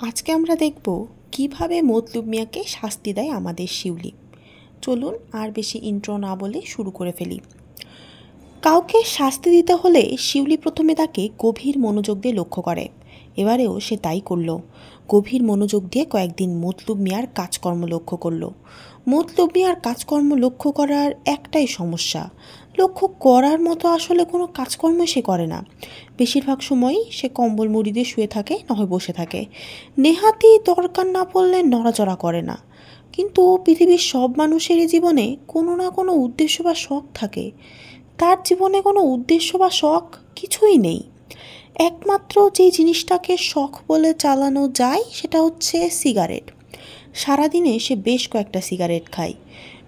আজকে আমরা দেখব কিভাবে মতলব মিয়াকে শাস্তি দেয় আমাদের শিউলি। চলুন আর বেশি ইন্ট্রো না বলে শুরু করে ফেলি। কাউকে শাস্তি দিতে হলে শিউলি প্রথমে তাকে গভীর মনোযোগ দিয়ে লক্ষ্য করে। এবারেও সে তাই করল। গভীর মনোযোগ দিয়ে কয়েকদিন মতলব মিয়ার কাজকর্ম লক্ষ্য করল। মতলব মিয়ার কাজকর্ম লক্ষ্য করার একটাই সমস্যা, লক্ষ্য করার মতো আসলে কোনো কাজকর্ম সে করে না। বেশিরভাগ সময়ই সে কম্বল মুড়ি দিয়ে শুয়ে থাকে, নয় বসে থাকে। নেহাতি দরকার না পড়লে নড়াচড়া করে না। কিন্তু পৃথিবীর সব মানুষেরই জীবনে কোনো না কোনো উদ্দেশ্য বা শখ থাকে। তার জীবনে কোনো উদ্দেশ্য বা শখ কিছুই নেই। একমাত্র যে জিনিসটাকে শখ বলে চালানো যায় সেটা হচ্ছে সিগারেট। সারাদিনে সে বেশ কয়েকটা সিগারেট খায়।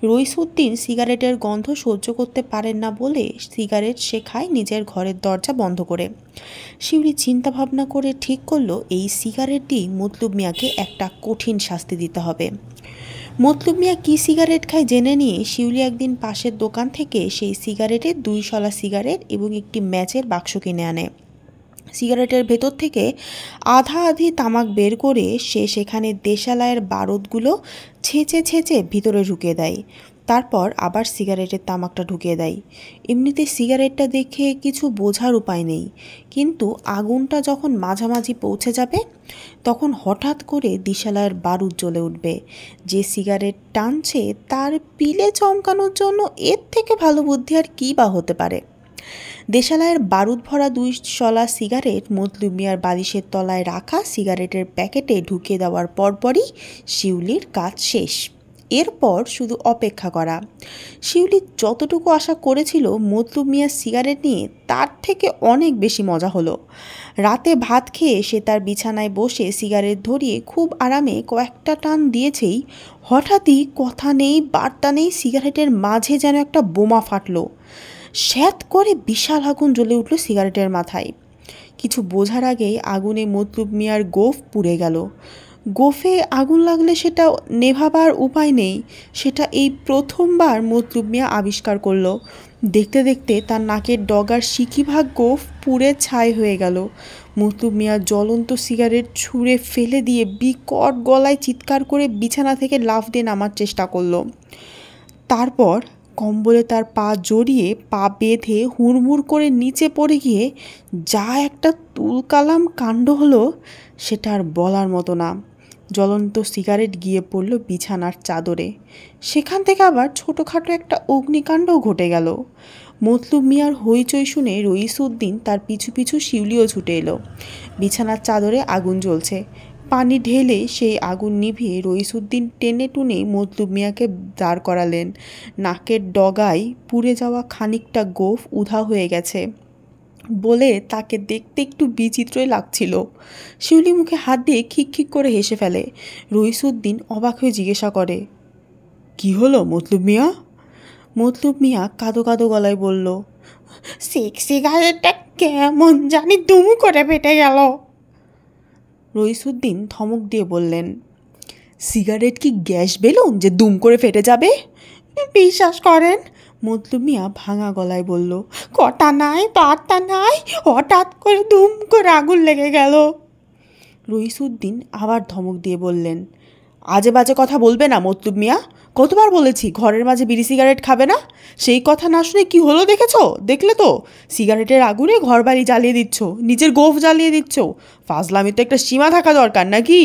রইসুদ্দিন সিগারেটের গন্ধ সহ্য করতে পারেন না বলে সিগারেট সে খায় নিজের ঘরের দরজা বন্ধ করে। শিউলি চিন্তা ভাবনা করে ঠিক করলো এই সিগারেট দিয়ে মতলব মিয়াকে একটা কঠিন শাস্তি দিতে হবে। মতলব মিয়া কী সিগারেট খায় জেনে নিয়ে শিউলি একদিন পাশের দোকান থেকে সেই সিগারেটের 2 শলা সিগারেট এবং একটি ম্যাচের বাক্স কিনে আনে। সিগারেটের ভেতর থেকে আধা আধি তামাক বের করে সে সেখানে দেশালাইয়ের বারুদগুলো ছেঁচে ছেঁচে ভিতরে ঢুকিয়ে দেয়। তারপর আবার সিগারেটের তামাকটা ঢুকিয়ে দেয়। এমনিতে সিগারেটটা দেখে কিছু বোঝার উপায় নেই, কিন্তু আগুনটা যখন মাঝামাঝি পৌঁছে যাবে তখন হঠাৎ করে দিশালাইয়ের বারুদ জ্বলে উঠবে। যে সিগারেট টানছে তার পিলে চমকানোর জন্য এর থেকে ভালো বুদ্ধি আর কী বা হতে পারে। দেশালাইয়ের বারুদ ভরা 2 শলা সিগারেট মতলব মিয়ার বালিশের তলায় রাখা সিগারেটের প্যাকেটে ঢুকিয়ে দেওয়ার পরপরই শিউলির কাজ শেষ। এরপর শুধু অপেক্ষা করা। শিউলি যতটুকু আশা করেছিল মতলব মিয়ার সিগারেট নিয়ে তার থেকে অনেক বেশি মজা হলো। রাতে ভাত খেয়ে সে তার বিছানায় বসে সিগারেট ধরিয়ে খুব আরামে কয়েকটা টান দিয়েছেই হঠাৎই কথা নেই বার্তা নেই সিগারেটের মাঝে যেন একটা বোমা ফাটলো। স্যাঁত করে বিশাল আগুন জ্বলে উঠল সিগারেটের মাথায়। কিছু বোঝার আগেই আগুনে মতলব মিয়ার গোঁফ পুড়ে গেল। গোঁফে আগুন লাগলে সেটা নেভাবার উপায় নেই, সেটা এই প্রথমবার মতলব মিয়া আবিষ্কার করলো। দেখতে দেখতে তার নাকের ডগার সিকিভাগ গোঁফ পুড়ে ছাই হয়ে গেল। মতলব মিয়া জ্বলন্ত সিগারেট ছুঁড়ে ফেলে দিয়ে বিকট গলায় চিৎকার করে বিছানা থেকে লাফ দিয়ে নামার চেষ্টা করলো। তারপর কম্বলে তার পা জড়িয়ে পা বেঁধে হুড়মুড় করে নিচে পড়ে গিয়ে যা একটা তুলকালাম কাণ্ড হলো সেটা আর বলার মতো না। জ্বলন্ত সিগারেট গিয়ে পড়ল বিছানার চাদরে। সেখান থেকে আবার ছোটোখাটো একটা অগ্নিকাণ্ডও ঘটে গেল। মতলব মিয়ার হইচই শুনে রইসুদ্দিন তার পিছু পিছু শিউলিও ছুটে এলো। বিছানার চাদরে আগুন জ্বলছে। পানি ঢেলে সেই আগুন নিভিয়ে রইসুদ্দিন টেনে টুনে মতলব মিয়াকে দাঁড় করালেন। নাকের ডগায় পুড়ে যাওয়া খানিকটা গোঁফ উধাও হয়ে গেছে বলে তাকে দেখতে একটু বিচিত্রই লাগছিল। শিউলি মুখে হাত দিয়ে খিক করে হেসে ফেলে। রইসুদ্দিন অবাক হয়ে জিজ্ঞাসা করে, কি হলো মতলব মিয়া? মতলব মিয়া কাঁদো কাঁদো গলায় বলল, সিগারেটটা কেমন জানি দুম করে ফেটে গেল। রইসুদ্দিন ধমক দিয়ে বললেন, সিগারেট কি গ্যাস বেলুন যে দুম করে ফেটে যাবে? বিশ্বাস করেন, মতলব মিয়া ভাঙা গলায় বলল, কথা নাই বার্তা নাই, হঠাৎ করে দুম করে আগুন লেগে গেল। রইসুদ্দিন আবার ধমক দিয়ে বললেন, আজে বাজে কথা বলবে না মতলব মিয়া, কতবার বলেছি ঘরের মাঝে বিড়ি সিগারেট খাবে না। সেই কথা না শুনে কি হলো দেখলে তো, সিগারেটের আগুনে ঘর বাড়ি জ্বালিয়ে দিচ্ছ, নিজের গোঁফ জ্বালিয়ে দিচ্ছ। ফাজলামি তো একটা সীমা থাকা দরকার নাকি?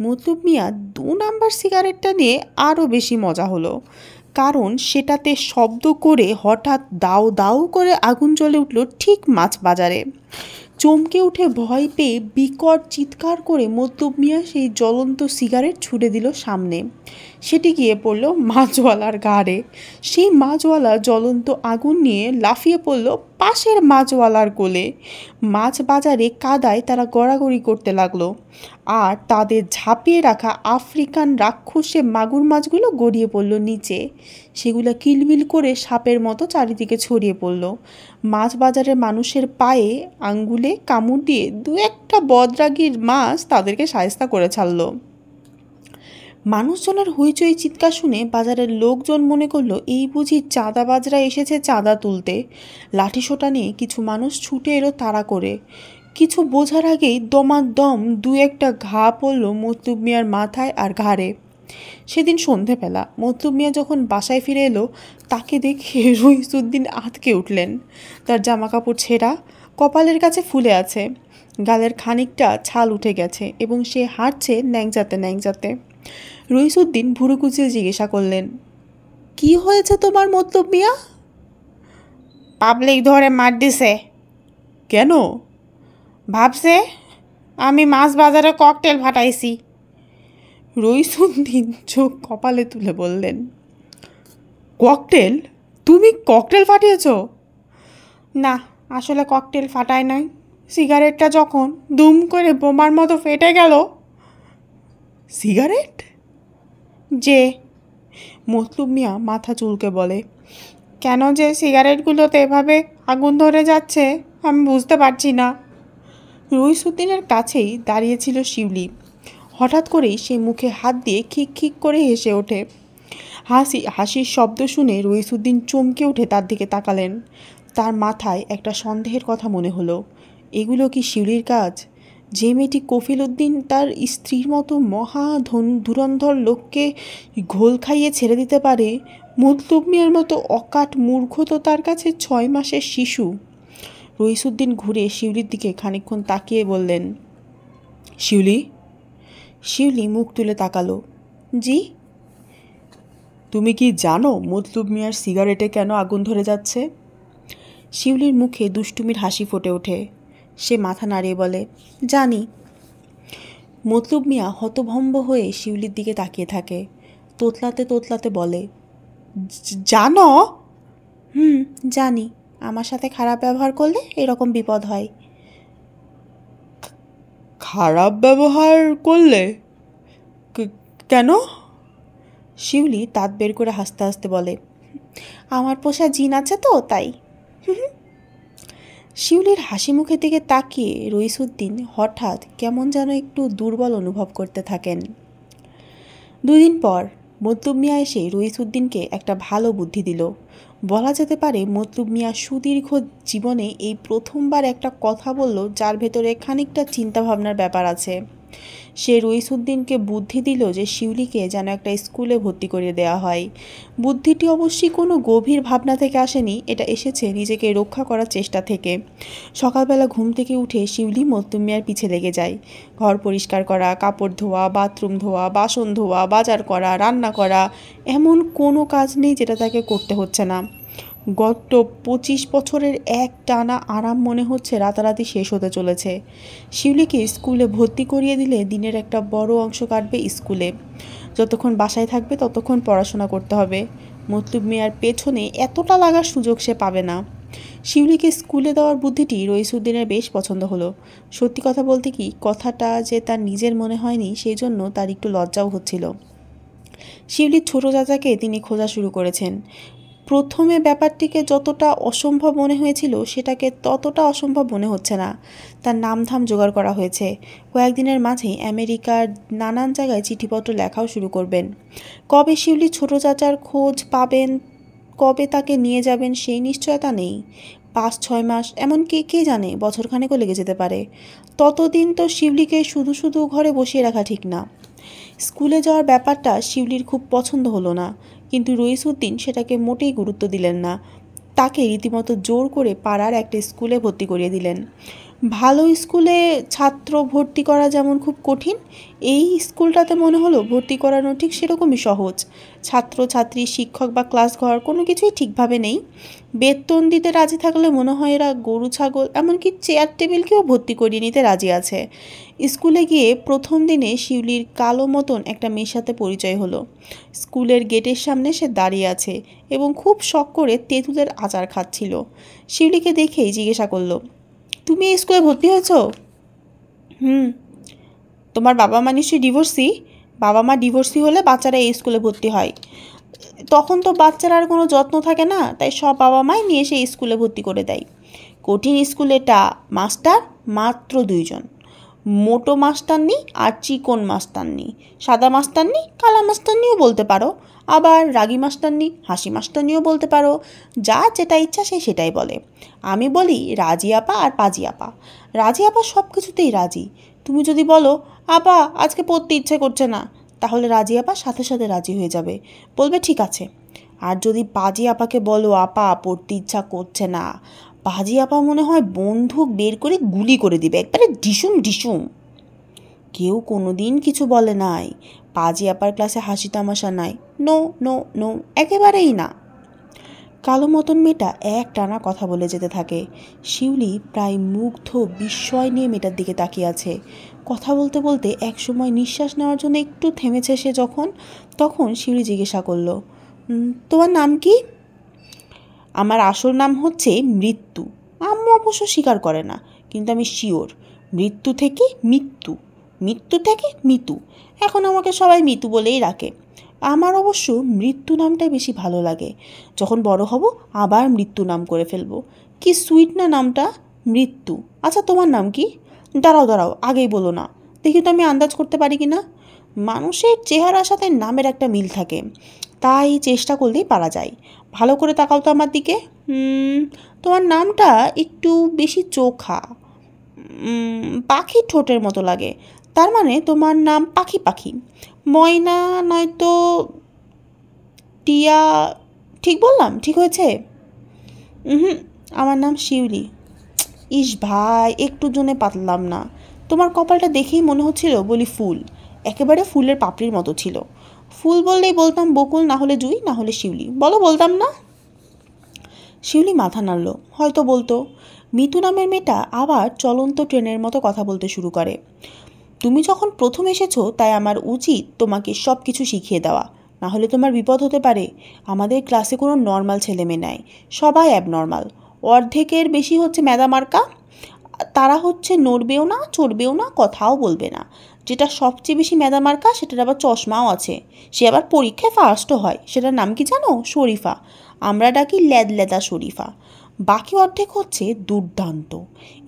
মতলব মিয়া 2 নাম্বার সিগারেটটা নিয়ে আরও বেশি মজা হলো, কারণ সেটাতে শব্দ করে হঠাৎ দাউ দাউ করে আগুন জ্বলে উঠল ঠিক মাছ বাজারে। চমকে উঠে ভয় পেয়ে বিকট চিৎকার করে মতলব মিয়া সেই জ্বলন্ত সিগারেট ছুঁড়ে দিল সামনে। সেটি গিয়ে পড়ল মাছওয়ালার ঘাড়ে। সেই মাছওয়ালা জ্বলন্ত আগুন নিয়ে লাফিয়ে পড়ল পাশের মাছওয়ালার কোলে। মাছ বাজারে কাদায় তারা গড়াগড়ি করতে লাগলো, আর তাদের ঝাঁপিয়ে রাখা আফ্রিকান রাক্ষসে মাগুর মাছগুলো গড়িয়ে পড়ল নিচে। সেগুলো কিলবিল করে সাপের মতো চারিদিকে ছড়িয়ে পড়ল। মাছ বাজারের মানুষের পায়ে আঙ্গুলে কামড় দিয়ে 2-1টা বদরাগীর মাছ তাদেরকে শায়েস্তা করে ছাড়ল। মানুষজনের হইচই চিৎকার শুনে বাজারের লোকজন মনে করলো এই বুঝি চাঁদাবাজরা এসেছে চাঁদা তুলতে। লাঠিসোঁটা নিয়ে কিছু মানুষ ছুটে এলো তাড়া করে। কিছু বোঝার আগেই দমাদম দু একটা ঘা পড়ল মতলুব মিয়ার মাথায় আর ঘাড়ে। সেদিন সন্ধেবেলা মতলুব মিয়া যখন বাসায় ফিরে এলো, তাকে দেখে রইসুদ্দিন আঁতকে উঠলেন। তার জামাকাপড় ছেঁড়া, কপালের কাছে ফুলে আছে, গালের খানিকটা ছাল উঠে গেছে এবং সে হাঁটছে ন্যাংজাতে ন্যাংজাতে। রইসুদ্দিন ভুরু কুঁচিয়ে জিজ্ঞাসা করলেন, কি হয়েছে তোমার মতলুব মিয়া? পাবলিক ধরে মার দিছে। কেন? ভাবছে আমি মাছ বাজারে ককটেল ফাটাইছি। রইসুদ্দিন চোখ কপালে তুলে বললেন, ককটেল? তুমি ককটেল ফাটিয়েছ? না, আসলে ককটেল ফাটায় নাই, সিগারেটটা যখন দুম করে বোমার মতো ফেটে গেল। সিগারেট? যে মতলুব মিয়া মাথা চুলকে বলে, কেন যে সিগারেটগুলোতে এভাবে আগুন ধরে যাচ্ছে আমি বুঝতে পারছি না। রইসুদ্দিনের কাছেই দাঁড়িয়েছিল শিউলি। হঠাৎ করেই সে মুখে হাত দিয়ে খিক খিক করে হেসে ওঠে। হাসির শব্দ শুনে রইসুদ্দিন চমকে উঠে তার দিকে তাকালেন। তার মাথায় একটা সন্দেহের কথা মনে হলো, এগুলো কি শিউলির কাজ? যে মেয়েটি কফিল উদ্দিন তার স্ত্রীর মতো ধুরন্ধর লোককে ঘোল খাইয়ে ছেড়ে দিতে পারে, মতলুব মিয়ার মতো অকাট মূর্খ তো তার কাছে 6 মাসের শিশু। রইসুদ্দিন ঘুরে শিউলির দিকে খানিকক্ষণ তাকিয়ে বললেন, শিউলি? শিউলি মুখ তুলে তাকালো। জি? তুমি কি জানো মতলুব মিয়ার সিগারেটে কেন আগুন ধরে যাচ্ছে? শিউলির মুখে দুষ্টুমির হাসি ফুটে ওঠে। সে মাথা নাড়িয়ে বলে, জানি। মতলুব মিয়া হতভম্ব হয়ে শিউলির দিকে তাকিয়ে থাকে। তোতলাতে তোতলাতে বলে, জানো? জানি। আমার সাথে খারাপ ব্যবহার করলে এরকম বিপদ হয়। খারাপ ব্যবহার করলে? কেন? শিউলি দাঁত বের করে হাসতে হাসতে বলে, আমার পোষা জিন আছে তো তাই। শিউলির হাসি মুখের দিকে তাকিয়ে রইসুদ্দিন হঠাৎ কেমন যেন একটু দুর্বল অনুভব করতে থাকেন। 2 দিন পর মতলুব মিয়া এসে রইসুদ্দিনকে একটা ভালো বুদ্ধি দিল। বলা যেতে পারে মতলুব মিয়া সুদীর্ঘ জীবনে এই প্রথমবার একটা কথা বলল যার ভেতরে খানিকটা চিন্তাভাবনার ব্যাপার আছে। সে রইসুদ্দিনকে বুদ্ধি দিল যে শিউলিকে যেন একটা স্কুলে ভর্তি করিয়ে দেওয়া হয়। বুদ্ধিটি অবশ্যই কোনো গভীর ভাবনা থেকে আসেনি, এটা এসেছে নিজেকে রক্ষা করার চেষ্টা থেকে। সকালবেলা ঘুম থেকে উঠে শিউলি মতলুব মিয়ার পিছে লেগে যায়। ঘর পরিষ্কার করা, কাপড় ধোয়া, বাথরুম ধোয়া, বাসন ধোয়া, বাজার করা, রান্না করা, এমন কোনো কাজ নেই যেটা তাকে করতে হচ্ছে না। গত 25 বছরের এক টানা আরাম মনে হচ্ছে রাতারাতি শেষ হতে চলেছে। শিউলিকে স্কুলে ভর্তি করিয়ে দিলে দিনের একটা বড় অংশ কাটবে স্কুলে। যতক্ষণ বাসায় থাকবে ততক্ষণ পড়াশোনা করতে হবে। মতলুব মিয়ার পেছনে এতটা লাগার সুযোগ সে পাবে না। শিউলিকে স্কুলে দেওয়ার বুদ্ধিটি রইসুদ্দিনের বেশ পছন্দ হলো। সত্যি কথা বলতে কি, কথাটা যে তার নিজের মনে হয়নি সেই জন্য তার একটু লজ্জাও হচ্ছিল। শিউলির ছোটো চাচাকে তিনি খোঁজা শুরু করেছেন। প্রথমে ব্যাপারটিকে যতটা অসম্ভব মনে হয়েছিল সেটাকে ততটা অসম্ভব মনে হচ্ছে না। তার নামধাম জোগাড় করা হয়েছে। কয়েকদিনের মাঝেই আমেরিকার নানান জায়গায় চিঠিপত্র লেখাও শুরু করবেন। কবে শিউলি ছোটো চাচার খোঁজ পাবেন, কবে তাকে নিয়ে যাবেন সেই নিশ্চয়তা নেই। 5-6 মাস, এমনকি কে জানে বছরখানেকও লেগে যেতে পারে। ততদিন তো শিউলিকে শুধু শুধু ঘরে বসিয়ে রাখা ঠিক না। স্কুলে যাওয়ার ব্যাপারটা শিউলির খুব পছন্দ হলো না, কিন্তু রইসুদ্দিন সেটাকে মোটেই গুরুত্ব দিলেন না। তাকে রীতিমতো জোর করে পাড়ার একটা স্কুলে ভর্তি করিয়ে দিলেন। ভালো স্কুলে ছাত্র ভর্তি করা যেমন খুব কঠিন, এই স্কুলটাতে মনে হলো ভর্তি করানো ঠিক সেরকমই সহজ। ছাত্র ছাত্রী, শিক্ষক বা ক্লাস ঘর কোনো কিছুই ঠিকভাবে নেই। বেতন দিতে রাজি থাকলে মনে হয় এরা গরু ছাগল, এমনকি চেয়ার টেবিলকেও ভর্তি করিয়ে নিতে রাজি আছে। স্কুলে গিয়ে প্রথম দিনে শিউলির কালো মতন একটা মেয়ের সাথে পরিচয় হলো। স্কুলের গেটের সামনে সে দাঁড়িয়ে আছে এবং খুব শখ করে তেঁতুলের আচার খাচ্ছিল। শিউলিকে দেখেই জিজ্ঞাসা করলো, তুমি এই স্কুলে ভর্তি হয়েছ? তোমার বাবা মা নিশ্চয়ই ডিভোর্সি? বাবা মা ডিভোর্সি হলে বাচ্চারা এই স্কুলে ভর্তি হয়। তখন তো বাচ্চারা আর কোনো যত্ন থাকে না, তাই সব বাবা মাই নিয়ে এসে স্কুলে ভর্তি করে দেয়। কঠিন স্কুল এটা, মাস্টার মাত্র 2 জন। মোটো মাস্তান্নি আর চিকন মাস্তান্নি, সাদা মাস্তান্নি কালা মাস্তান্নিও বলতে পারো, আবার রাগী মাস্তান্নি হাসি মাস্তান্নিও বলতে পারো। যা যেটা ইচ্ছা সে সেটাই বলে। আমি বলি রাজি আপা আর পাজি আপা। রাজি আপা সব কিছুতেই রাজি। তুমি যদি বলো আপা আজকে পড়তে ইচ্ছে করছে না, তাহলে রাজি আপা সাথে সাথে রাজি হয়ে যাবে, বলবে ঠিক আছে। আর যদি পাজি আপাকে বলো আপা পড়তে ইচ্ছা করছে না, পাজি আপা মনে হয় বন্দুক বের করে গুলি করে দিবে, একবারে ডিসুম ডিসুম। কেউ কোনো দিন কিছু বলে নাই। পাজি আপার ক্লাসে হাসি তামাশা নাই, নো নো নো, একেবারেই না। কালো মতন মেয়েটা এক টানা কথা বলে যেতে থাকে। শিউলি প্রায় মুগ্ধ বিস্ময় নিয়ে মেয়েটার দিকে তাকিয়ে আছে। কথা বলতে বলতে একসময় নিঃশ্বাস নেওয়ার জন্য একটু থেমেছে সে যখন, তখন শিউলি জিজ্ঞাসা করলো, তোমার নাম কি? আমার আসল নাম হচ্ছে মৃত্যু। আম্মু অবশ্য স্বীকার করে না, কিন্তু আমি শিওর। মৃত্যু থেকে মৃত্যু, মৃত্যু থেকে মিতু। এখন আমাকে সবাই মিতু বলেই ডাকে। আমার অবশ্য মৃত্যু নামটাই বেশি ভালো লাগে। যখন বড় হব আবার মৃত্যু নাম করে ফেলবো। কি সুইট না নামটা, মৃত্যু। আচ্ছা তোমার নাম কি? দাঁড়াও দাঁড়াও, আগেই বলো না, দেখি তো আমি আন্দাজ করতে পারি কি না। মানুষের চেহারার সাথে নামের একটা মিল থাকে, তাই চেষ্টা করলেই পারা যায়। ভালো করে তাকাও তো আমার দিকে। তোমার নামটা একটু বেশি চোখা, পাখি ঠোঁটের মতো লাগে। তার মানে তোমার নাম পাখি পাখি, ময়না নয়তো টিয়া। ঠিক বললাম? ঠিক হয়েছে? আমার নাম শিউলি। ইস ভাই, একটু জন্য পাতলাম না। তোমার কপালটা দেখেই মনে হচ্ছিল বলি ফুল, একেবারে ফুলের পাপড়ির মতো ছিল। ফুল বললেই বলতাম বকুল, না হলে জুই, না হলে শিউলি, বলো বলতাম না? শিউলি মাথা নাড়ল, হয়তো বলতো। মিতু নামের মেয়েটা আবার চলন্ত ট্রেনের মতো কথা বলতে শুরু করে। তুমি যখন প্রথম এসেছো তাই আমার উচিত তোমাকে সব কিছু শিখিয়ে দেওয়া, না হলে তোমার বিপদ হতে পারে। আমাদের ক্লাসে কোনো নর্মাল ছেলেমেয়ে নাই, সবাই অ্যাবনর্মাল। অর্ধেকের বেশি হচ্ছে ম্যাদামার্কা, তারা হচ্ছে নড়বেও না চড়বেও না কথাও বলবে না। যেটা সবচেয়ে বেশি ম্যাদামার্কা সেটার আবার চশমাও আছে, সে আবার পরীক্ষায় ফার্স্টও হয়। সেটার নাম কি জানো? শরীফা। আমরা ডাকি ল্যাদা শরীফা। বাকি অর্ধেক হচ্ছে দুর্দান্ত।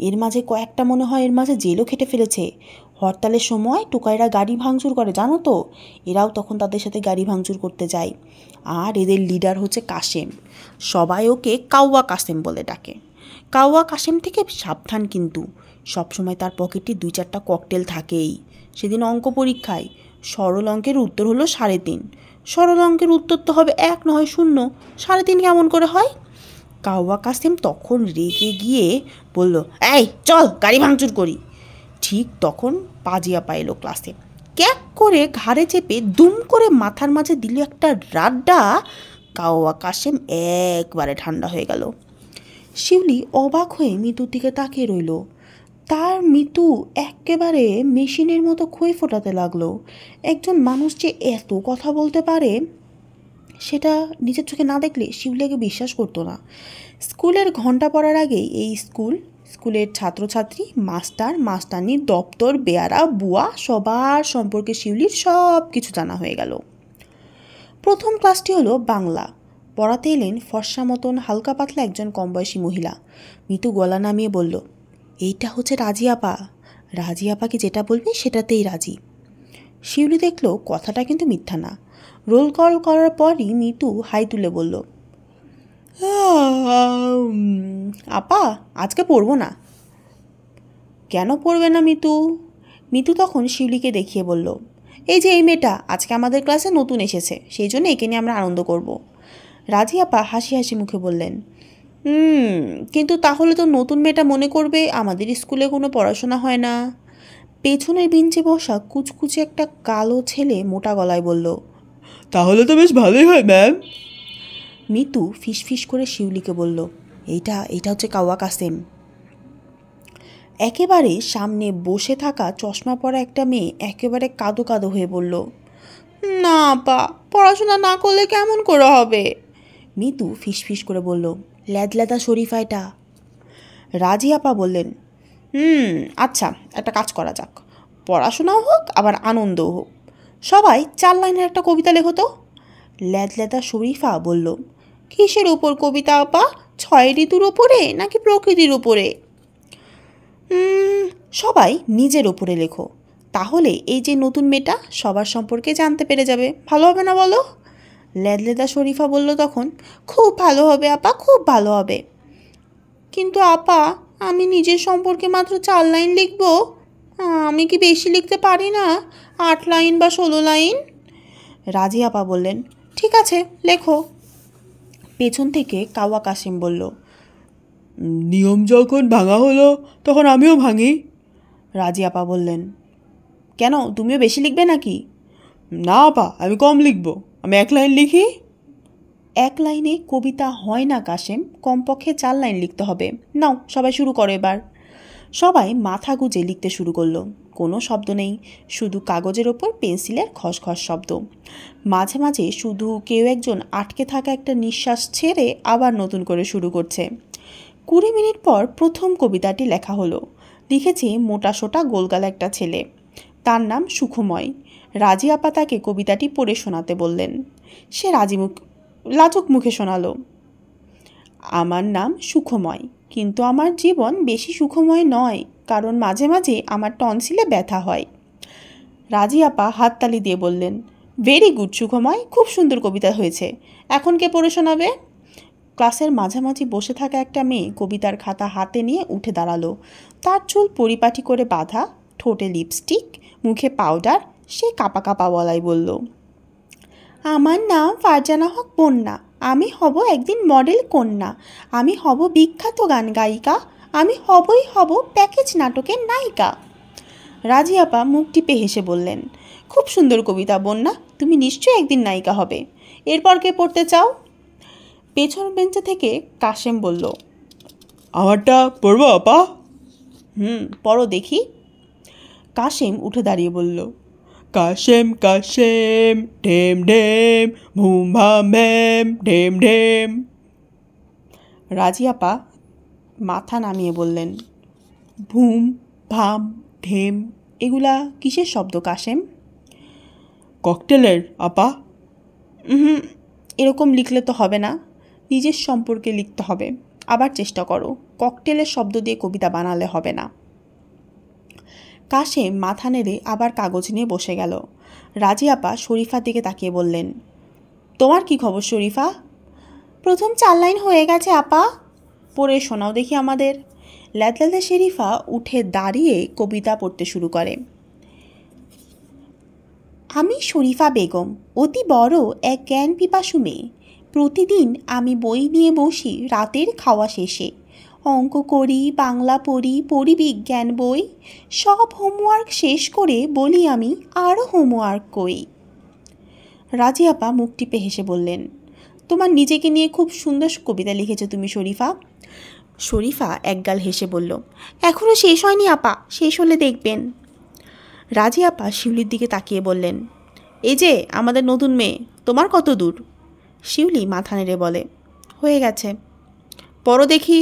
এর মাঝে কয়েকটা মনে হয় এর মাঝে জেলও খেটে ফেলেছে। হরতালের সময় টুকাইরা গাড়ি ভাঙচুর করে জানো তো, এরাও তখন তাদের সাথে গাড়ি ভাঙচুর করতে যায়। আর এদের লিডার হচ্ছে কাশেম, সবাই ওকে কাউয়া কাসেম বলে ডাকে। কাউয়া কাশেম থেকে সাবধান কিন্তু, সবসময় তার পকেটে 2-4টা ককটেল থাকেই। সেদিন অঙ্ক পরীক্ষায় সরল অঙ্কের উত্তর হলো 3.5, সরল অঙ্কের উত্তর তো হবে 1 না হয় 0, 3.5 কেমন করে হয়? কাউয়া কাসেম তখন রেগে গিয়ে বলল, এই চল গাড়ি ভাঙচুর করি। ঠিক তখন পাজিয়াপা এলো ক্লাসে, ক্যাক করে ঘাড়ে চেপে দুম করে মাথার মাঝে দিল একটা রাড্ডা। কাউয়া কাসেম একবারে ঠান্ডা হয়ে গেল। শিউলি অবাক হয়ে মিতুর দিকে তাকিয়ে রইল। তার মিতু একেবারে মেশিনের মতো খই ফোটাতে লাগলো। একজন মানুষ যে এত কথা বলতে পারে সেটা নিজের চোখে না দেখলে শিউলিকে বিশ্বাস করতো না। স্কুলের ঘন্টা পড়ার আগেই এই স্কুলের ছাত্রছাত্রী, মাস্টার মাস্টারনি, দপ্তর, বেয়ারা, বুয়া সবার সম্পর্কে শিউলির সব কিছু জানা হয়ে গেল। প্রথম ক্লাসটি হলো বাংলা। পড়াতে এলেন ফর্সা মতন হালকা পাতলা একজন কমবয়সী মহিলা। মিতু গলা নামিয়ে বলল, এইটা হচ্ছে রাজি আপা। রাজি আপাকে যেটা বলবি সেটাতেই রাজি। শিউলি দেখলো কথাটা কিন্তু মিথ্যা না। রোল কল করার পরই মিতু হাই তুলে বলল, আপা আজকে পড়বো না। কেন পড়বে না মিতু? মিতু তখন শিউলিকে দেখিয়ে বলল, এই যে এই মেয়েটা আজকে আমাদের ক্লাসে নতুন এসেছে, সেই জন্য একে নিয়ে আমরা আনন্দ করব। রাজি আপা হাসি হাসি মুখে বললেন, কিন্তু তাহলে তো নতুন মেয়েটা মনে করবে আমাদের স্কুলে কোনো পড়াশোনা হয় না। পেছনের বেঞ্চে বসা কুচকুচে একটা কালো ছেলে মোটা গলায় বলল, তাহলে তো বেশ ভালোই হয় ম্যাম। মিতু ফিসফিস করে শিউলিকে বলল, এইটা হচ্ছে কাওয়া কাসেম। একেবারে সামনে বসে থাকা চশমা পরা একটা মেয়ে একেবারে কাদো কাদো হয়ে বলল, না আপা, পড়াশোনা না করলে কেমন করে হবে? মিতু ফিসফিস করে বলল, ল্যাদা শরীফা এটা। রাজি আপা বললেন, আচ্ছা একটা কাজ করা যাক, পড়াশোনাও হোক আবার আনন্দও হোক। সবাই 4 লাইনের একটা কবিতা লেখো তো। ল্যাদা শরীফা বলল, কিসের ওপর কবিতা আপা? 6 ঋতুর ওপরে নাকি প্রকৃতির ওপরে? সবাই নিজের ওপরে লেখো, তাহলে এই যে নতুন মেয়েটা সবার সম্পর্কে জানতে পেরে যাবে। ভালো হবে না বলো? লেদলেদা শরীফা বলল তখন। খুব ভালো হবে আপা, খুব ভালো হবে। কিন্তু আপা, আমি নিজের সম্পর্কে মাত্র 4 লাইন লিখব। আমি কি বেশি লিখতে পারি না? 8 লাইন বা 16 লাইন? রাজি আপা বললেন, ঠিক আছে লেখো। পেছন থেকে কাওয়া কাসিম বলল, নিয়ম যখন ভাঙা হলো তখন আমিও ভাঙি। রাজি আপা বললেন, কেন, তুমিও বেশি লিখবে নাকি? না আপা, আমি কম লিখব, আমি 1 লাইন লিখি। 1 লাইনে কবিতা হয় না কাসেম, কমপক্ষে 4 লাইন লিখতে হবে। নাও সবাই শুরু করো এবার। সবাই মাথা গুজে লিখতে শুরু করলো। কোনো শব্দ নেই, শুধু কাগজের ওপর পেন্সিলের খসখস শব্দ। মাঝে মাঝে শুধু কেউ একজন আটকে থাকা একটা নিঃশ্বাস ছেড়ে আবার নতুন করে শুরু করছে। 20 মিনিট পর প্রথম কবিতাটি লেখা হলো। লিখেছে মোটাসোটা গোলগাল একটা ছেলে, তার নাম সুখময়। রাজি আপা তাকে কবিতাটি পড়ে শোনাতে বললেন। সে লাজুক মুখে শোনালো। আমার নাম সুখময়, কিন্তু আমার জীবন বেশি সুখময় নয়, কারণ মাঝে মাঝে আমার টনসিলে ব্যথা হয়। রাজি আপা হাততালি দিয়ে বললেন, ভেরি গুড সুখময়, খুব সুন্দর কবিতা হয়েছে। এখন কে পড়ে শোনাবে? ক্লাসের মাঝামাঝি বসে থাকা একটা মেয়ে কবিতার খাতা হাতে নিয়ে উঠে দাঁড়ালো। তার চুল পরিপাটি করে বাঁধা, ঠোঁটে লিপস্টিক, মুখে পাউডার। সে কাপা কাপা গলায় বলল, আমার নাম ফারজানা হক বন্যা। আমি হব একদিন মডেল কন্যা। আমি হব বিখ্যাত গান গায়িকা। আমি হব প্যাকেজ নাটকের নায়িকা। রাজি আপা মুখ টিপে হেসে বললেন, খুব সুন্দর কবিতা বন্যা, তুমি নিশ্চয়ই একদিন নায়িকা হবে। এরপর কে পড়তে চাও? পেছন বেঞ্চে থেকে কাশেম বলল, আমারটা পড়বো আপা? পড়ো দেখি। কাশেম উঠে দাঁড়িয়ে বলল, কাশেম কাশেম ঢেম ঢেম ভুম ভাম ভ্যাম ঢেম ঢেম। রাজি আপা মাথা নামিয়ে বললেন, ভুম ভাম ঢেম এগুলা কিসের শব্দ কাশেম? ককটেলের আপা। এরকম লিখলে তো হবে না, নিজের সম্পর্কে লিখতে হবে। আবার চেষ্টা করো, ককটেলের শব্দ দিয়ে কবিতা বানালে হবে না। কাশেম মাথা নেড়ে আবার কাগজ নিয়ে বসে গেল। রাজি আপা শরীফার দিকে তাকিয়ে বললেন, তোমার কি খবর শরীফা? প্রথম 4 লাইন হয়ে গেছে আপা। পড়ে শোনাও দেখি আমাদের। ল্যাদলাদা শরীফা উঠে দাঁড়িয়ে কবিতা পড়তে শুরু করে। আমি শরীফা বেগম, অতি বড় এক জ্ঞান পিপাসু মেয়ে। প্রতিদিন আমি বই নিয়ে বসি রাতের খাওয়া শেষে। অঙ্ক করি, বাংলা পড়ি বিজ্ঞান বই। সব হোমওয়ার্ক শেষ করে বলি আমি, আরও হোমওয়ার্ক কই। রাজি আপা মুখ টিপে হেসে বললেন, তোমার নিজেকে নিয়ে খুব সুন্দর কবিতা লিখেছো তুমি শরীফা। শরীফা একগাল হেসে বলল, এখনও শেষ হয়নি আপা, শেষ হলে দেখবেন। রাজি আপা শিউলির দিকে তাকিয়ে বললেন, এই যে আমাদের নতুন মেয়ে, তোমার কত দূর? শিউলি মাথা নেড়ে বলে, হয়ে গেছে। পড়ো দেখি।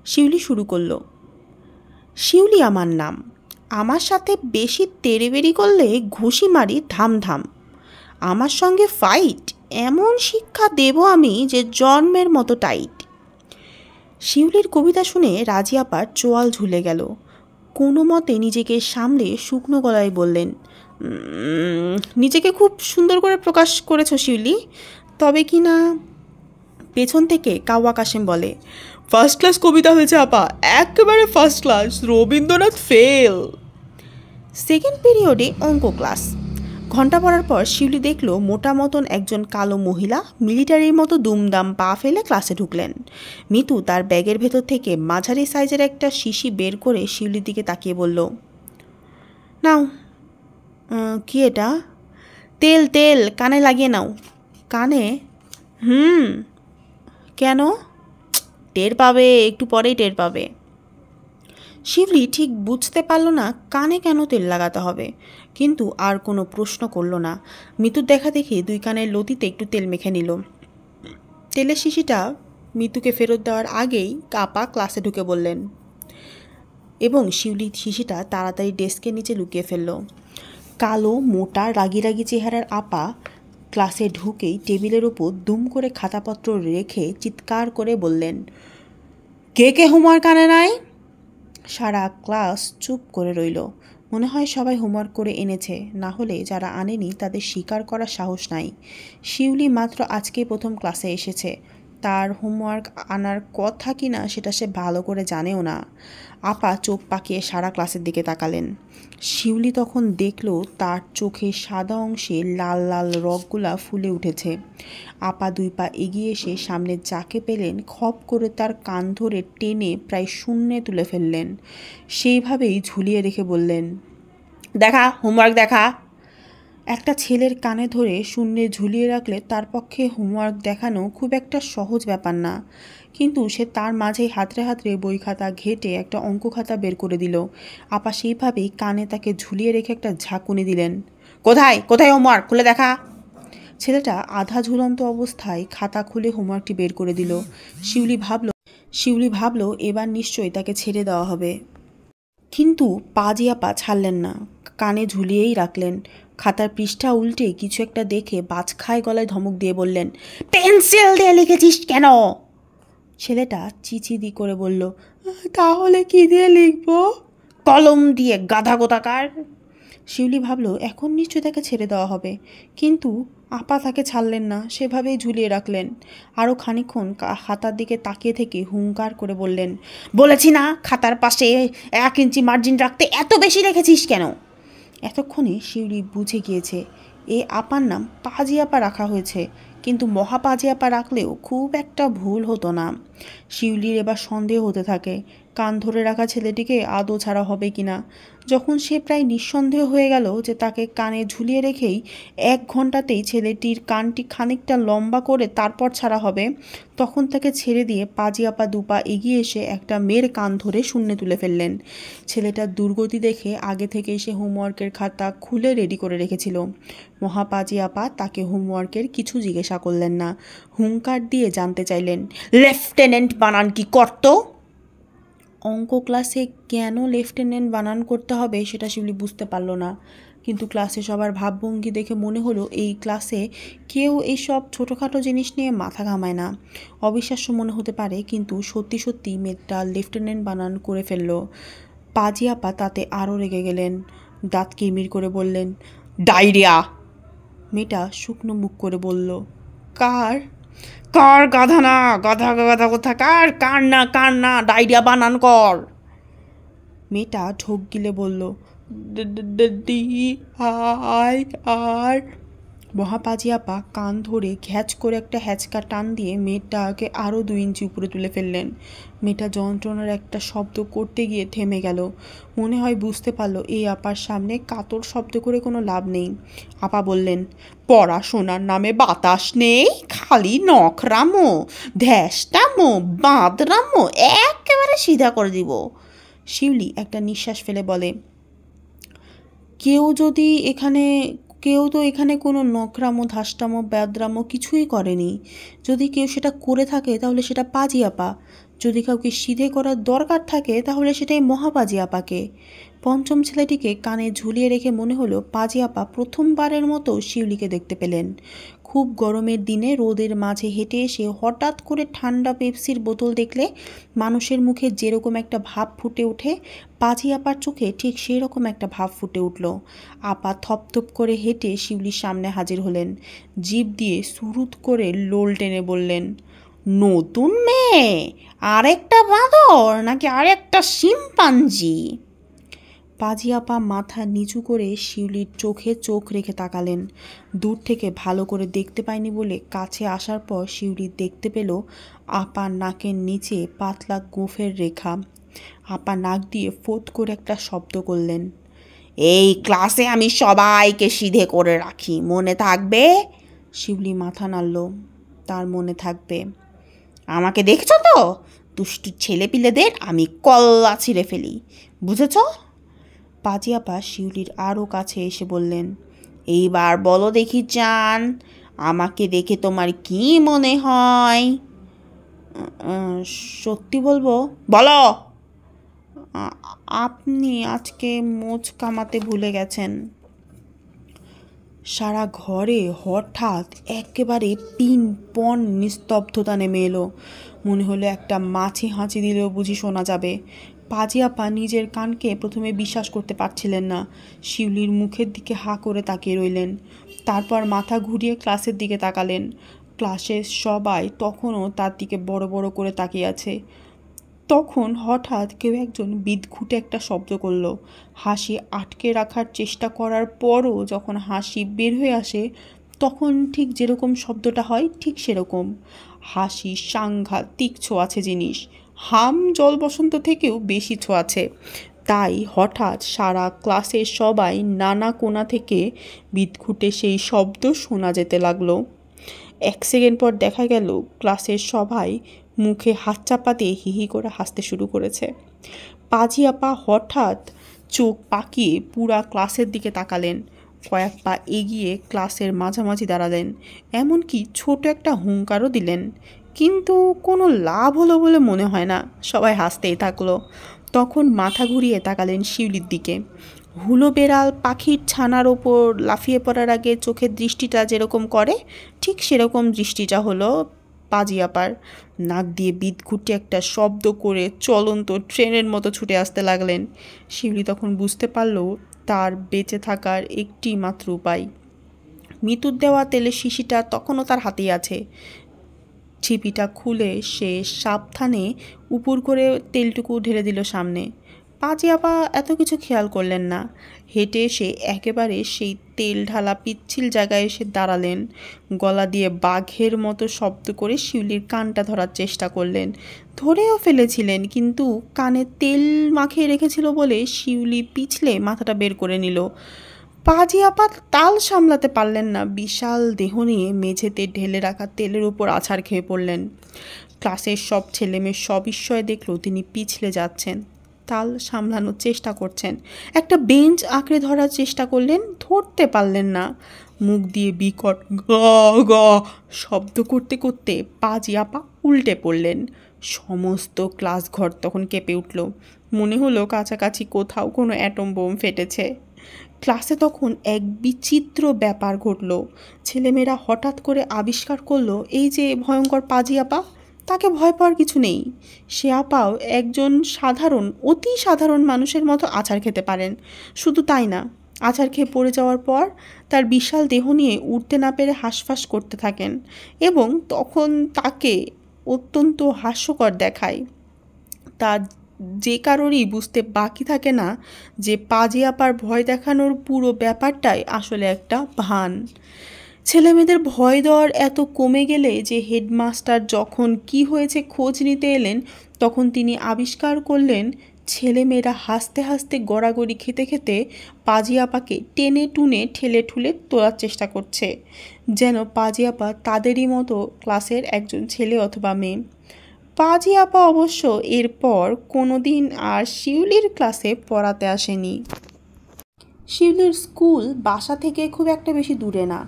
শিউলি শুরু করলো, শিউলি আমার নাম। আমার সাথে বেশি তেড়েবেড়ি করলে ঘুষি মারি ধাম ধাম। আমার সঙ্গে ফাইট, এমন শিক্ষা দেব আমি যে জন্মের মতো টাইট। শিউলির কবিতা শুনে রাজি আপার চোয়াল ঝুলে গেল। কোনো মতে নিজেকে সামলে শুকনো গলায় বললেন, নিজেকে খুব সুন্দর করে প্রকাশ করেছ শিউলি, তবে কি না। পেছন থেকে কাওয়া কাশেম বলে, ফার্স্ট ক্লাস কবিতা হয়েছে আপা, একেবারে first class, Rabindranath fail. Second পিরিয়ডে অঙ্ক ক্লাস। ঘণ্টা পড়ার পর শিউলি দেখল মোটা মতন একজন কালো মহিলা মিলিটারির মতো দুমদাম পা ফেলে ক্লাসে ঢুকলেন। মিতু তার ব্যাগের ভেতর থেকে মাঝারি সাইজের একটা শিশি বের করে শিউলির দিকে তাকিয়ে বলল, নাও। কি এটা? তেল তেল, কানে লাগিয়ে নাও। কানে? কেন? টের পাবে, একটু পরেই টের পাবে। শিউলি ঠিক বুঝতে পারল না কানে কেন তেল লাগাতে হবে, কিন্তু আর কোনো প্রশ্ন করল না। মিতুর দেখা দেখি 2 কানের লতিতে একটু তেল মেখে নিল। তেলের শিশিটা মিতুকে ফেরত দেওয়ার আগেই আপা ক্লাসে ঢুকে বললেন, এবং শিউলি শিশিটা তাড়াতাড়ি ডেস্কের নিচে লুকিয়ে ফেলল। কালো মোটা রাগি রাগি চেহারার আপা ক্লাসে ঢুকেই টেবিলের ওপর দুম করে খাতাপত্র রেখে চিৎকার করে বললেন, কে কে হোমওয়ার্ক আনে নাই? সারা ক্লাস চুপ করে রইল। মনে হয় সবাই হোমওয়ার্ক করে এনেছে, না হলে যারা আনেনি তাদের স্বীকার করার সাহস নাই। শিউলি মাত্র আজকেই প্রথম ক্লাসে এসেছে, তার হোমওয়ার্ক আনার কথা কিনা সেটা সে ভালো করে জানেও না। আপা চোখ পাকিয়ে সারা ক্লাসের দিকে তাকালেন। শিউলি তখন দেখল তার চোখের সাদা অংশে লাল লাল রগগুলা ফুলে উঠেছে। আপা 2 পা এগিয়ে এসে সামনে যাকে পেলেন খপ করে তার কান ধরে টেনে প্রায় শূন্যে তুলে ফেললেন। সেইভাবেই ঝুলিয়ে রেখে বললেন, দেখা হোমওয়ার্ক দেখা। একটা ছেলের কানে ধরে শূন্যে ঝুলিয়ে রাখলে তার পক্ষে হোমওয়ার্ক দেখানো খুব একটা সহজ ব্যাপার না, কিন্তু সে তার মাঝেই হাতড়ে হাতড়ে বই খাতা ঘেটে একটা অঙ্ক খাতা বের করে দিল। আপা সেইভাবেই কানে তাকে ঝুলিয়ে রেখে একটা ঝাঁকুনি দিলেন। কোথায় কোথায় হোমওয়ার্ক, খুলে দেখা। ছেলেটা আধা ঝুলন্ত অবস্থায় খাতা খুলে হোমওয়ার্কটি বের করে দিল। শিউলি ভাবল এবার নিশ্চয়ই তাকে ছেড়ে দেওয়া হবে, কিন্তু পাজি আপা ছাড়লেন না, কানে ঝুলিয়েই রাখলেন। খাতার পৃষ্ঠা উল্টে কিছু একটা দেখে বাজখায় গলায় ধমক দিয়ে বললেন, পেন্সিল দিয়ে লিখেছিস কেন? ছেলেটা চিচিদি করে বলল, তাহলে কি দিয়ে লিখবো? কলম দিয়ে, গাধা কোথাকার। শিউলি ভাবল এখন নিশ্চয়ই তাকে ছেড়ে দেওয়া হবে, কিন্তু আপা তাকে ছাড়লেন না, সেভাবেই ঝুলিয়ে রাখলেন। আরও খানিকক্ষণ খাতার দিকে তাকিয়ে থেকে হুঙ্কার করে বললেন, বলেছি না খাতার পাশে 1 ইঞ্চি মার্জিন রাখতে, এত বেশি রেখেছিস কেন? এতক্ষণে শিউলি বুঝে গিয়েছে এ আপার নাম পাজি আপা রাখা হয়েছে, কিন্তু মহাপাজি আপা রাখলেও খুব একটা ভুল হতো না। শিউলির এবার সন্দেহ হতে থাকে কান ধরে রাখা ছেলেটিকে আদৌ ছাড়া হবে কিনা। যখন সে প্রায় নিঃসন্দেহ হয়ে গেল যে তাকে কানে ঝুলিয়ে রেখেই 1 ঘন্টাতেই ছেলেটির কানটি খানিকটা লম্বা করে তারপর ছাড়া হবে, তখন তাকে ছেড়ে দিয়ে পাজি আপা 2 পা এগিয়ে এসে একটা মেয়ের কান ধরে শূন্যে তুলে ফেললেন। ছেলেটার দুর্গতি দেখে আগে থেকেই সে হোমওয়ার্কের খাতা খুলে রেডি করে রেখেছিল। মহাপাজি আপা তাকে হোমওয়ার্কের কিছু জিজ্ঞাসা করলেন না, হুঙ্কার দিয়ে জানতে চাইলেন, লেফটেন্যান্ট বানান কি করত? অঙ্ক ক্লাসে কেন লেফটেন্যান্ট বানান করতে হবে সেটা শিউলি বুঝতে পারল না, কিন্তু ক্লাসে সবার ভাবভঙ্গি দেখে মনে হলো এই ক্লাসে কেউ এইসব ছোটোখাটো জিনিস নিয়ে মাথা ঘামায় না। অবিশ্বাস্য মনে হতে পারে, কিন্তু সত্যি সত্যি মেয়েটা লেফটেন্যান্ট বানান করে ফেলল। পাজি আপা তাতে আরও রেগে গেলেন, দাঁত কিরমির করে বললেন, ডায়রিয়া। মেয়েটা শুকনো মুখ করে বলল, কার? কার গাধা না, গাধা গাধা কোথাকার, কার না কার না, ডায়রিয়া বানান কর। মেয়েটা ঢোক গিলে বলল, DIR। মহাপাজি আপা কান ধরে ঘ্যাচ করে একটা হ্যাচকা টান দিয়ে মেয়েটাকে আরও 2 ইঞ্চি উপরে তুলে ফেললেন। মেয়েটা যন্ত্রণার একটা শব্দ করতে গিয়ে থেমে গেল। মনে হয় বুঝতে পারলো এই আপার সামনে কাতর শব্দ করে কোনো লাভ নেই। আপা বললেন, পড়াশোনার নামে বাতাস নেই, খালি নখরামো, ধ্যাসটামো, বাঁদরামো, একেবারে সিধা করে দিব। শিউলি একটা নিঃশ্বাস ফেলে বলে, কেউ তো এখানে কোনো নখরামো, ধাসটামো, ব্যাদরামো কিছুই করেনি। যদি কেউ সেটা করে থাকে তাহলে সেটা পাজি আপা, যদি কাউকে সিধে করার দরকার থাকে তাহলে সেটাই মহাপাজি আপাকে। পঞ্চম ছেলেটিকে কানে ঝুলিয়ে রেখে মনে হলো পাজি আপা প্রথমবারের মতো শিউলিকে দেখতে পেলেন। খুব গরমের দিনে রোদের মাঝে হেঁটে এসে হঠাৎ করে ঠান্ডা পেপসির বোতল দেখলে মানুষের মুখে যেরকম একটা ভাব ফুটে ওঠে, পাজি আপার চোখে ঠিক সেই রকম একটা ভাব ফুটে উঠল। আপা থপথপ করে হেঁটে শিউলির সামনে হাজির হলেন। জিভ দিয়ে সুরুত করে লোল টেনে বললেন, নতুন মেয়ে, আরেকটা বাঁদর নাকি আরেকটা শিম্পাঞ্জি? পাজি আপা মাথা নিচু করে শিউলির চোখে চোখ রেখে তাকালেন। দূর থেকে ভালো করে দেখতে পায়নি বলে কাছে আসার পর শিউলি দেখতে পেল আপার নাকের নিচে পাতলা গোঁফের রেখা। আপা নাক দিয়ে ফোঁত করে একটা শব্দ করলেন, এই ক্লাসে আমি সবাইকে সিধে করে রাখি, মনে থাকবে? শিউলি মাথা নাড়ল, তার মনে থাকবে। আমাকে দেখছো তো, দুষ্টু ছেলেপিলেদের আমি কল্লা ছিঁড়ে ফেলি, বুঝেছ? পাজি আপা শিউলির আরও কাছে এসে বললেন, এইবার বলো দেখি চান, আমাকে দেখে তোমার কি মনে হয়? সত্যি বলবো? বলো। আপনি আজকে মোচ কামাতে ভুলে গেছেন। সারা ঘরে হঠাৎ একেবারে পিনপন নিস্তব্ধতা নেমে এলো। মনে হলো একটা মাছি হাঁচি দিলেও বুঝি শোনা যাবে। পাজি আপা নিজের কানকে প্রথমে বিশ্বাস করতে পারছিলেন না। শিউলির মুখের দিকে হাঁ করে তাকিয়ে রইলেন। তারপর মাথা ঘুরিয়ে ক্লাসের দিকে তাকালেন। ক্লাসের সবাই তখনও তার দিকে বড় বড় করে তাকিয়ে আছে। তখন হঠাৎ কেউ একজন বিদঘুটে একটা শব্দ করল। হাসি আটকে রাখার চেষ্টা করার পরও যখন হাসি বের হয়ে আসে তখন ঠিক যেরকম শব্দটা হয় ঠিক সেরকম। হাসি সাংঘাতিক ছোঁয়াছে জিনিস, হাম জল বসন্ত থেকেও বেশি ছোঁয়াছে। তাই হঠাৎ সারা ক্লাসের সবাই নানা কোণা থেকে বিদঘুটে সেই শব্দ শোনা যেতে লাগলো। 1 সেকেন্ড পর দেখা গেল ক্লাসের সবাই মুখে হাত চাপা দিয়ে হিহি করে হাসতে শুরু করেছে। পাজি আপা হঠাৎ চোখ পাকিয়ে পুরা ক্লাসের দিকে তাকালেন। কয়েক পা এগিয়ে ক্লাসের মাঝামাঝি দাঁড়ালেন, এমনকি ছোট একটা হুঙ্কারও দিলেন। কিন্তু কোনো লাভ হলো বলে মনে হয় না, সবাই হাসতেই থাকলো। তখন মাথা ঘুরিয়ে তাকালেন শিউলির দিকে। হুলো বেড়াল পাখির ছানার ওপর লাফিয়ে পড়ার আগে চোখের দৃষ্টিটা যেরকম করে ঠিক সেরকম দৃষ্টিটা হলো পাজি আপার। নাক দিয়ে বিদঘুটে একটা শব্দ করে চলন্ত ট্রেনের মতো ছুটে আসতে লাগলেন। শিউলি তখন বুঝতে পারল তার বেঁচে থাকার একটি মাত্র উপায়। মৃত্যুর দেওয়া তেলের শিশিটা তখনও তার হাতেই আছে। ছিপিটা খুলে সে সাবধানে উপর করে তেলটুকু ঢেলে দিল সামনে। পাজি আপা এত কিছু খেয়াল করলেন না। হেঁটে এসে একেবারে সেই তেল ঢালা পিচ্ছিল জায়গায় এসে দাঁড়ালেন। গলা দিয়ে বাঘের মতো শব্দ করে শিউলির কানটা ধরার চেষ্টা করলেন। ধরেও ফেলেছিলেন, কিন্তু কানে তেল মাখিয়ে রেখেছিল বলে শিউলি পিছলে মাথাটা বের করে নিল। পাজি আপা তাল সামলাতে পারলেন না, বিশাল দেহ নিয়ে মেঝেতে ঢেলে রাখা তেলের উপর আছাড় খেয়ে পড়লেন। ক্লাসের সব ছেলেমেয়ে সবিস্ময়ে দেখল তিনি পিছলে যাচ্ছেন, তাল সামলানোর চেষ্টা করছেন। একটা বেঞ্চ আঁকড়ে ধরার চেষ্টা করলেন, ধরতে পারলেন না। মুখ দিয়ে বিকট গ গ শব্দ করতে করতে পাজি আপা উল্টে পড়লেন। সমস্ত ক্লাস ঘর তখন কেঁপে উঠল। মনে হলো কাছাকাছি কোথাও কোনো অ্যাটম বোম ফেটেছে। ক্লাসে তখন এক বিচিত্র ব্যাপার ঘটল। ছেলেমেয়েরা হঠাৎ করে আবিষ্কার করলো এই যে ভয়ঙ্কর পাজি আপা, তাকে ভয় পাওয়ার কিছু নেই। সে আপাও একজন সাধারণ, অতি সাধারণ মানুষের মতো আছাড় খেতে পারেন। শুধু তাই না, আছাড় খেয়ে পড়ে যাওয়ার পর তার বিশাল দেহ নিয়ে উঠতে না পেরে হাঁসফাঁস করতে থাকেন এবং তখন তাকে অত্যন্ত হাস্যকর দেখায়। তা যে কারোরই বুঝতে বাকি থাকে না যে পাজি আপার ভয় দেখানোর পুরো ব্যাপারটাই আসলে একটা ভান। ছেলেমেয়েদের ভয় দেওয়ার এত কমে গেলে যে হেডমাস্টার যখন কি হয়েছে খোঁজ নিতে এলেন তখন তিনি আবিষ্কার করলেন ছেলেমেয়েরা হাসতে হাসতে গড়াগড়ি খেতে খেতে পাজি আপাকে টেনে টুনে ঠেলে ঠুলে তোলার চেষ্টা করছে, যেন পাজি আপা তাদেরই মতো ক্লাসের একজন ছেলে অথবা মেয়ে। পাজি আপা অবশ্য এরপর কোনো দিন আর শিউলির ক্লাসে পড়াতে আসেনি। শিউলির স্কুল বাসা থেকে খুব একটা বেশি দূরে না,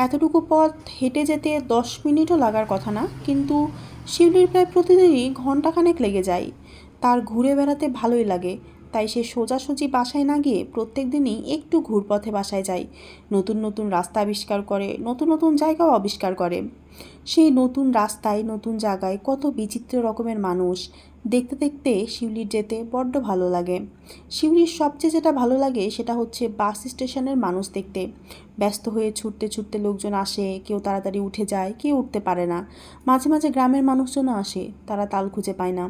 এতটুকু পথ হেঁটে যেতে 10 মিনিটও লাগার কথা না, কিন্তু শিউলির প্রায় প্রতিদিনই ঘন্টাখানেক লেগে যায়। তার ঘুরে বেড়াতে ভালোই লাগে, তাই সে সোজাসুজি বাসায় না গিয়ে প্রত্যেক দিনই একটু ঘুরপথে বাসায় যায়। নতুন নতুন রাস্তা আবিষ্কার করে, নতুন নতুন জায়গাও আবিষ্কার করে। সেই নতুন রাস্তায় নতুন জায়গায় কত বিচিত্র রকমের মানুষ দেখতে দেখতে শিউলির যেতে বড্ড ভালো লাগে। শিউলির সবচেয়ে যেটা ভালো লাগে সেটা হচ্ছে বাস স্টেশনের মানুষ দেখতে। ব্যস্ত হয়ে ছুটতে ছুটতে লোকজন আসে, কেউ তাড়াতাড়ি উঠে যায়, কেউ উঠতে পারে না। মাঝে মাঝে গ্রামের মানুষজনও আসে, তারা তাল খুঁজে পায় না।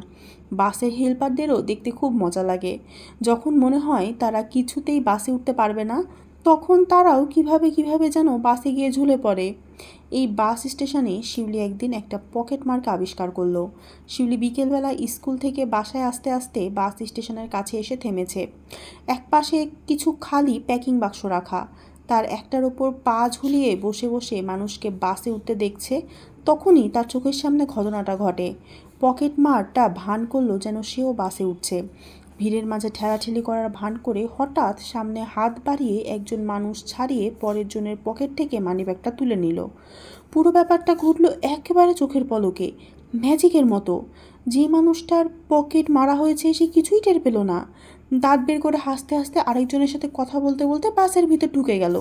বাসের হেল্পারদেরও দেখতে খুব মজা লাগে। যখন মনে হয় তারা কিছুতেই বাসে উঠতে পারবে না তখন তারাও কিভাবে যেন বাসে গিয়ে ঝুলে পড়ে। এই বাস স্টেশনে শিউলি একদিন একটা পকেট মার্কা আবিষ্কার করলো। শিউলি বিকেলবেলা স্কুল থেকে বাসায় আসতে আসতে বাস স্টেশনের কাছে এসে থেমেছে। এক পাশে কিছু খালি প্যাকিং বাক্স রাখা, তার একটার ওপর পা ঝুলিয়ে বসে বসে মানুষকে বাসে উঠতে দেখছে। তখনই তার চোখের সামনে ঘটনাটা ঘটে। পকেট মারটা ভান করলো যেন সেও বাসে উঠছে। ভিড়ের মাঝে ঠেলাঠেলি করার ভান করে হঠাৎ সামনে হাত বাড়িয়ে একজন মানুষ ছাড়িয়ে পরের জনের পকেট থেকে মানিব্যাগটা তুলে নিল। পুরো ব্যাপারটা ঘটল একেবারে চোখের পলকে, ম্যাজিকের মতো। যে মানুষটার পকেট মারা হয়েছে সে কিছুই টের পেল না। দাঁত বের করে হাসতে হাসতে আরেকজনের সাথে কথা বলতে বলতে বাসের ভিতর ঢুকে গেল।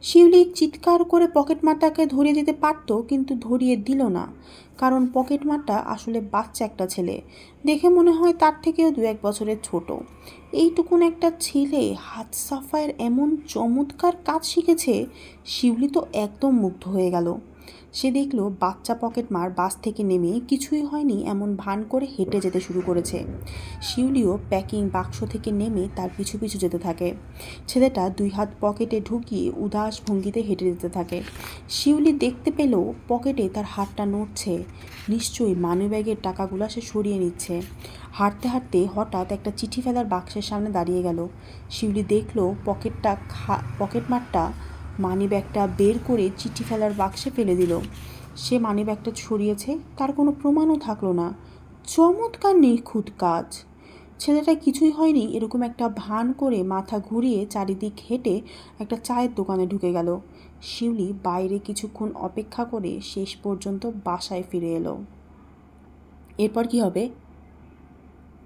শিউলি চিৎকার করে পকেটমারটাকে ধরিয়ে দিতে পারত, কিন্তু ধরিয়ে দিল না, কারণ পকেটমারটা আসলে বাচ্চা একটা ছেলে। দেখে মনে হয় তার থেকেও 2-1 বছরের ছোট। এইটুকুন একটা ছেলে হাত সাফাইয়ের এমন চমৎকার কাজ শিখেছে, শিউলি তো একদম মুগ্ধ হয়ে গেল। সে দেখল বাচ্চা পকেটমার বাস থেকে নেমে কিছুই হয়নি এমন ভান করে হেঁটে যেতে শুরু করেছে। শিউলিও প্যাকিং বাক্স থেকে নেমে তার পিছু পিছু যেতে থাকে। ছেলেটা 2 হাত পকেটে ঢুকিয়ে উদাস ভঙ্গিতে হেঁটে যেতে থাকে। শিউলি দেখতে পেল পকেটে তার হাতটা নড়ছে, নিশ্চয়ই মানিব্যাগের টাকাগুলো সে সরিয়ে নিচ্ছে। হাঁটতে হাঁটতে হঠাৎ একটা চিঠি ফেলার বাক্সের সামনে দাঁড়িয়ে গেল। শিউলি দেখল পকেটমারটা মানিব্যাগটা বের করে চিঠি ফেলার বাক্সে ফেলে দিল। সে মানিব্যাগটা সরিয়েছে, তার কোনো প্রমাণও থাকলো না। চমৎকার নিখুঁত কাজ। ছেলেটা কিছুই হয়নি এরকম একটা ভান করে মাথা ঘুরিয়ে চারিদিক হেঁটে একটা চায়ের দোকানে ঢুকে গেল। শিউলি বাইরে কিছুক্ষণ অপেক্ষা করে শেষ পর্যন্ত বাসায় ফিরে এলো। এরপর কি হবে?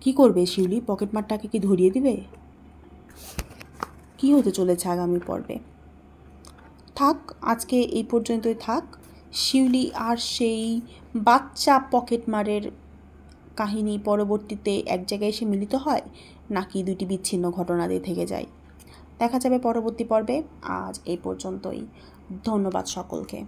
কি করবে শিউলি? পকেটমারটাকে কি ধরিয়ে দিবে? কি হতে চলেছে আগামী পর্বে? থাক, আজকে এই পর্যন্তই থাক। শিউলি আর সেই বাচ্চা পকেটমারের কাহিনী পরবর্তীতে এক জায়গায় এসে মিলিত হয়, নাকি দুটি বিচ্ছিন্ন ঘটনা দিয়ে থেকে যায়, দেখা যাবে পরবর্তী পর্বে। আজ এই পর্যন্তই। ধন্যবাদ সকলকে।